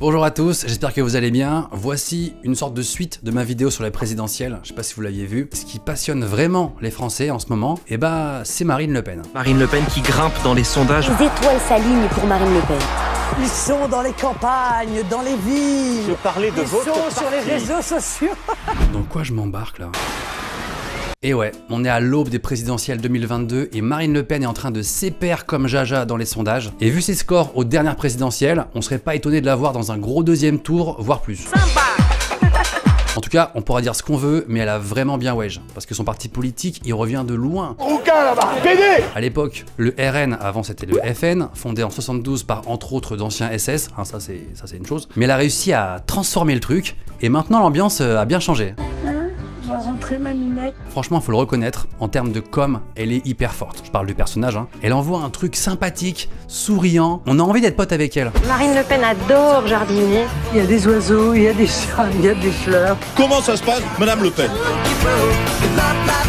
Bonjour à tous, j'espère que vous allez bien. Voici une sorte de suite de ma vidéo sur la présidentielle. Je sais pas si vous l'aviez vu. Ce qui passionne vraiment les Français en ce moment, c'est Marine Le Pen. Marine Le Pen qui grimpe dans les sondages. Les étoiles s'alignent pour Marine Le Pen. Ils sont dans les campagnes, dans les villes. Je parlais de votre Ils sont parti. sur les réseaux sociaux. Dans quoi je m'embarque là ? Et ouais, on est à l'aube des présidentielles 2022 et Marine Le Pen est en train de s'épaire comme Jaja dans les sondages. Et vu ses scores aux dernières présidentielles, on serait pas étonné de la voir dans un gros deuxième tour, voire plus. En tout cas, on pourra dire ce qu'on veut, mais elle a vraiment bien wedge. Parce que son parti politique, il revient de loin. Rouquin là-bas, PD. À l'époque, le RN, avant c'était le FN, fondé en 72 par entre autres d'anciens SS, hein, ça c'est une chose. Mais elle a réussi à transformer le truc, et maintenant l'ambiance a bien changé. Je vais rentrer ma minette. Franchement, faut le reconnaître, en termes de com, elle est hyper forte. Je parle du personnage, hein. Elle envoie un truc sympathique, souriant, on a envie d'être pote avec elle. Marine Le Pen adore jardiner. Il y a des oiseaux, il y a des chats, il y a des fleurs. Comment ça se passe, Madame Le Pen?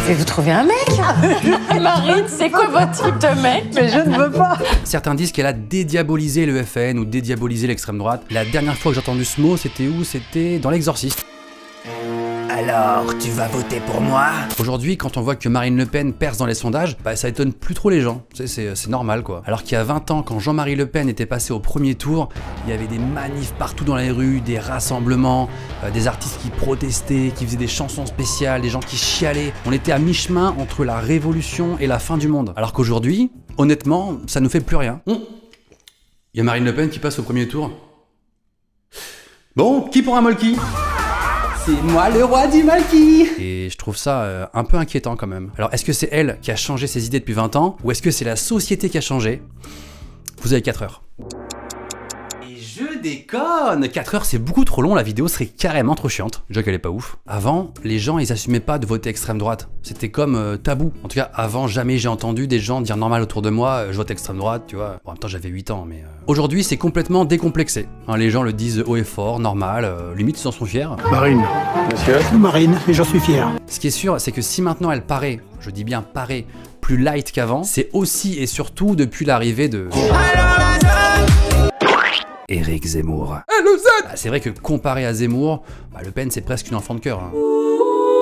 Et vous trouvez un mec? Marine, c'est quoi votre type de mec? Mais je ne veux pas. Certains disent qu'elle a dédiabolisé le FN ou dédiabolisé l'extrême droite. La dernière fois que j'ai entendu ce mot, c'était où? C'était dans l'Exorciste. Alors, tu vas voter pour moi? Aujourd'hui, quand on voit que Marine Le Pen perce dans les sondages, ça étonne plus trop les gens. C'est normal quoi. Alors qu'il y a 20 ans, quand Jean-Marie Le Pen était passé au premier tour, il y avait des manifs partout dans les rues, des rassemblements, des artistes qui protestaient, qui faisaient des chansons spéciales, des gens qui chialaient. On était à mi-chemin entre la révolution et la fin du monde. Alors qu'aujourd'hui, honnêtement, ça nous fait plus rien. Il y a Marine Le Pen qui passe au premier tour. Bon, qui pour un molki? C'est moi le roi du Malki. Et je trouve ça un peu inquiétant quand même. Alors est-ce que c'est elle qui a changé ses idées depuis 20 ans ou est-ce que c'est la société qui a changé? Vous avez 4 heures. Et je déconne! 4 heures c'est beaucoup trop long, la vidéo serait carrément trop chiante. Déjà qu'elle est pas ouf. Avant, les gens ils assumaient pas de voter extrême droite. C'était comme tabou. En tout cas, avant jamais j'ai entendu des gens dire normal autour de moi, je vote extrême droite, tu vois. Bon, en même temps j'avais 8 ans, mais... Aujourd'hui c'est complètement décomplexé. Hein, les gens le disent haut et fort, normal, limite ils en sont fiers. Marine, monsieur. Marine, et j'en suis fier. Ce qui est sûr, c'est que si maintenant elle paraît, je dis bien paraît, plus light qu'avant, c'est aussi et surtout depuis l'arrivée de... Éric Zemmour. C'est vrai que comparé à Zemmour, Le Pen c'est presque une enfant de cœur. Hein.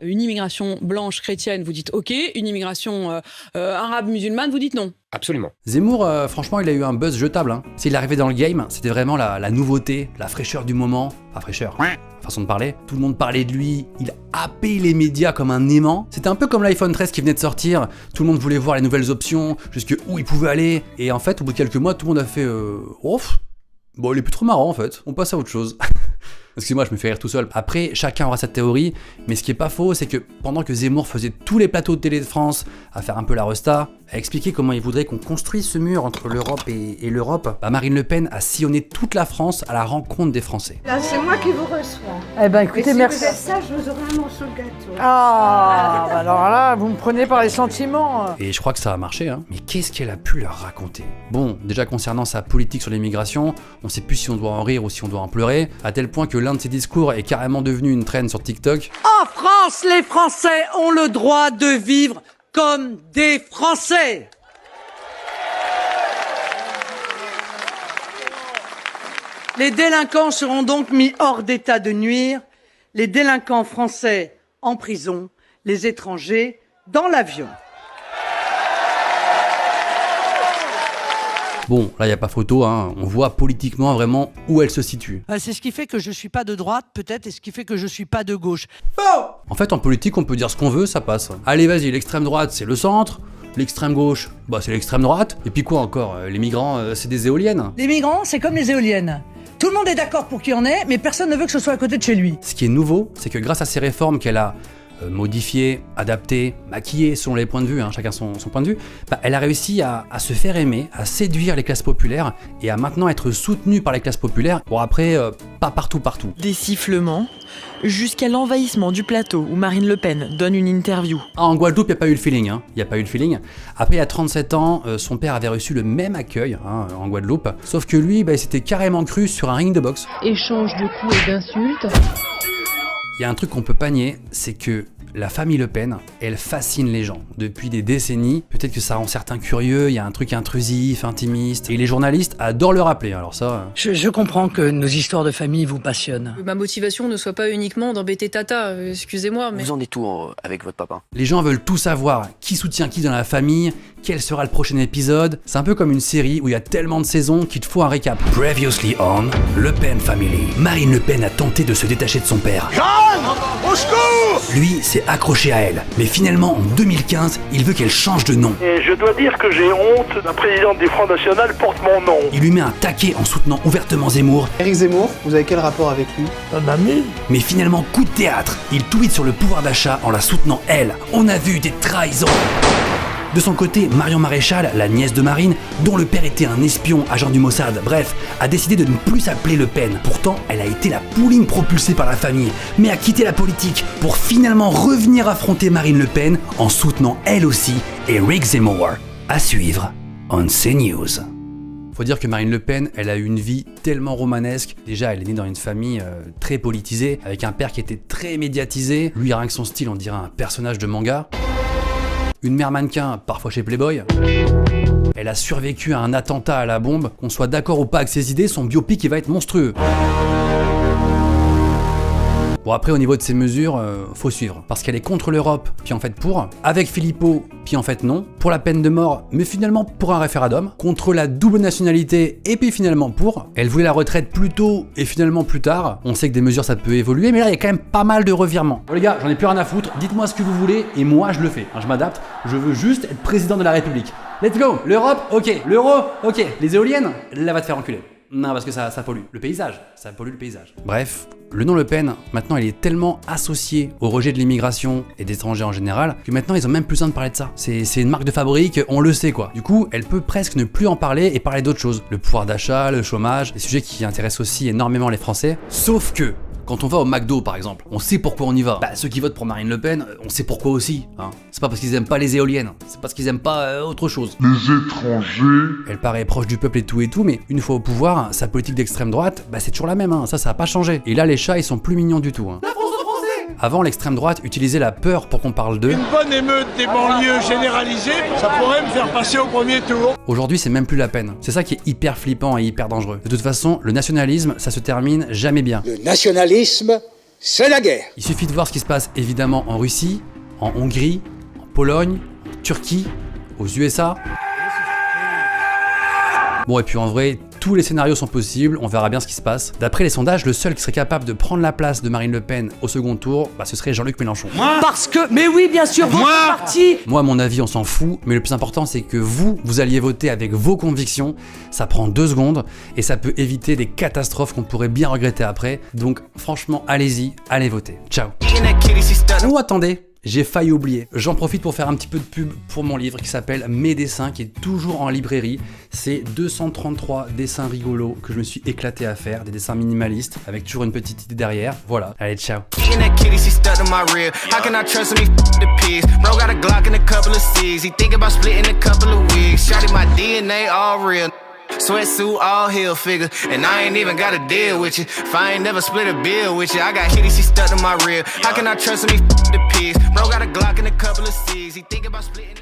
Une immigration blanche chrétienne, vous dites ok. Une immigration arabe musulmane, vous dites non. Absolument. Zemmour, franchement, il a eu un buzz jetable. Hein. S'il arrivait dans le game, c'était vraiment la nouveauté, la fraîcheur du moment. Enfin, fraîcheur, façon de parler. Tout le monde parlait de lui, il a happé les médias comme un aimant. C'était un peu comme l'iPhone 13 qui venait de sortir. Tout le monde voulait voir les nouvelles options, jusqu'où il pouvait aller. Et en fait, au bout de quelques mois, tout le monde a fait bon, il est plus trop marrant en fait, on passe à autre chose. Excusez-moi, je me fais rire tout seul. Après, chacun aura sa théorie, mais ce qui est pas faux, c'est que pendant que Zemmour faisait tous les plateaux de télé de France à faire un peu la resta, à expliquer comment il voudrait qu'on construise ce mur entre l'Europe et l'Europe, Marine Le Pen a sillonné toute la France à la rencontre des Français. Là, c'est moi qui vous reçois. Eh ben Et écoutez, si merci. vous êtes sage, vous aurez un morceau de gâteau. Ah, alors là, vous me prenez par les sentiments. Et je crois que ça a marché, hein. Mais qu'est-ce qu'elle a pu leur raconter? Bon, déjà concernant sa politique sur l'immigration, on sait plus si on doit en rire ou si on doit en pleurer, à tel point que l'un de ses discours est carrément devenu une traîne sur TikTok. En France, les Français ont le droit de vivre comme des Français. Les délinquants seront donc mis hors d'état de nuire, les délinquants français en prison, les étrangers dans l'avion. Bon, là, il n'y a pas photo, hein. On voit politiquement vraiment où elle se situe. C'est ce qui fait que je suis pas de droite, peut-être, et ce qui fait que je suis pas de gauche. En fait, en politique, on peut dire ce qu'on veut, ça passe. Allez, vas-y, l'extrême droite, c'est le centre. L'extrême gauche, c'est l'extrême droite. Et puis quoi encore? Les migrants, c'est des éoliennes. Les migrants, c'est comme les éoliennes. Tout le monde est d'accord pour qu'il y en ait, mais personne ne veut que ce soit à côté de chez lui. Ce qui est nouveau, c'est que grâce à ces réformes qu'elle a modifiées, adaptées, maquillées selon les points de vue, hein, chacun son point de vue, elle a réussi à se faire aimer, à séduire les classes populaires et à maintenant être soutenue par les classes populaires. Bon après, pas partout. Des sifflements, jusqu'à l'envahissement du plateau où Marine Le Pen donne une interview. En Guadeloupe, il n'y a pas eu le feeling. Hein. Il n'y a pas eu le feeling. Après, il y a 37 ans, son père avait reçu le même accueil en Guadeloupe, sauf que lui, il s'était carrément cru sur un ring de boxe. Échange de coups et d'insultes. Il y a un truc qu'on peut pas nier, c'est que La famille Le Pen, elle fascine les gens. Depuis des décennies, peut-être que ça rend certains curieux, il y a un truc intrusif, intimiste, et les journalistes adorent le rappeler, alors ça... Je comprends que nos histoires de famille vous passionnent. Ma motivation ne soit pas uniquement d'embêter Tata, excusez-moi, mais... Vous en êtes où avec votre papa? Les gens veulent tout savoir, qui soutient qui dans la famille, quel sera le prochain épisode. C'est un peu comme une série où il y a tellement de saisons qu'il te faut un récap. Previously on Le Pen Family. Marine Le Pen a tenté de se détacher de son père. Au secours! Lui s'est accroché à elle, mais finalement en 2015, il veut qu'elle change de nom. Et je dois dire que j'ai honte d'un président du Front National porte mon nom. Il lui met un taquet en soutenant ouvertement Zemmour, Éric Zemmour, vous avez quel rapport avec lui? Un ami? mais finalement coup de théâtre. Il tweet sur le pouvoir d'achat en la soutenant elle. On a vu des trahisons. De son côté, Marion Maréchal, la nièce de Marine, dont le père était un espion, agent du Mossad, bref, a décidé de ne plus s'appeler Le Pen. Pourtant, elle a été la pouline propulsée par la famille, mais a quitté la politique pour finalement revenir affronter Marine Le Pen en soutenant elle aussi Éric Zemmour. À suivre on CNews. Faut dire que Marine Le Pen, elle a eu une vie tellement romanesque. Déjà, elle est née dans une famille très politisée, avec un père qui était très médiatisé. Lui, rien que son style, on dirait un personnage de manga. Une mère mannequin, parfois chez Playboy. Elle a survécu à un attentat à la bombe. Qu'on soit d'accord ou pas avec ses idées, son biopic il va être monstrueux. Bon après au niveau de ses mesures, faut suivre. Parce qu'elle est contre l'Europe, puis en fait pour. Avec Philippot, puis en fait non. Pour la peine de mort, mais finalement pour un référendum. Contre la double nationalité, et puis finalement pour. Elle voulait la retraite plus tôt, et finalement plus tard. On sait que des mesures ça peut évoluer, mais là il y a quand même pas mal de revirements. Bon les gars, j'en ai plus rien à foutre. Dites-moi ce que vous voulez, et moi je le fais. Je m'adapte, je veux juste être président de la République. Let's go. L'Europe, ok. L'euro, ok. Les éoliennes, là va te faire enculer. Non, parce que ça pollue. Le paysage, ça pollue le paysage. Bref, le nom Le Pen, maintenant, il est tellement associé au rejet de l'immigration et des étrangers en général que maintenant, ils ont même plus besoin de parler de ça. C'est une marque de fabrique, on le sait quoi. Du coup, elle peut presque ne plus en parler et parler d'autres choses. Le pouvoir d'achat, le chômage, des sujets qui intéressent aussi énormément les Français. Sauf que, quand on va au McDo par exemple, on sait pourquoi on y va. Bah ceux qui votent pour Marine Le Pen, on sait pourquoi aussi. Hein. C'est pas parce qu'ils aiment pas les éoliennes, c'est parce qu'ils aiment pas autre chose. Les étrangers? Elle paraît proche du peuple et tout, mais une fois au pouvoir, sa politique d'extrême droite, bah c'est toujours la même, hein. Ça a pas changé. Et là les chats ils sont plus mignons du tout. Hein. Avant, l'extrême droite utilisait la peur pour qu'on parle d'eux. Une bonne émeute des banlieues généralisée, ça pourrait me faire passer au premier tour. Aujourd'hui, c'est même plus la peine. C'est ça qui est hyper flippant et hyper dangereux. De toute façon, le nationalisme, ça se termine jamais bien. Le nationalisme, c'est la guerre. Il suffit de voir ce qui se passe évidemment en Russie, en Hongrie, en Pologne, en Turquie, aux USA. Bon, et puis en vrai, tous les scénarios sont possibles, on verra bien ce qui se passe. D'après les sondages, le seul qui serait capable de prendre la place de Marine Le Pen au second tour, bah ce serait Jean-Luc Mélenchon. Parce que, mais oui, bien sûr, votre parti. Moi, à mon avis, on s'en fout, mais le plus important, c'est que vous alliez voter avec vos convictions. Ça prend 2 secondes et ça peut éviter des catastrophes qu'on pourrait bien regretter après. Donc, franchement, allez-y, allez voter. Ciao. Oh, attendez. J'ai failli oublier. J'en profite pour faire un petit peu de pub pour mon livre qui s'appelle Mes dessins, qui est toujours en librairie. C'est 233 dessins rigolos que je me suis éclaté à faire, des dessins minimalistes avec toujours une petite idée derrière. Voilà, allez, ciao. Sweatsuit, all heel figure, and I ain't even gotta deal with you. If I ain't never split a bill with you, I got kitty, she stuck to my rib. How can I trust me? The pigs, bro got a Glock and a couple of C's. He think about splitting.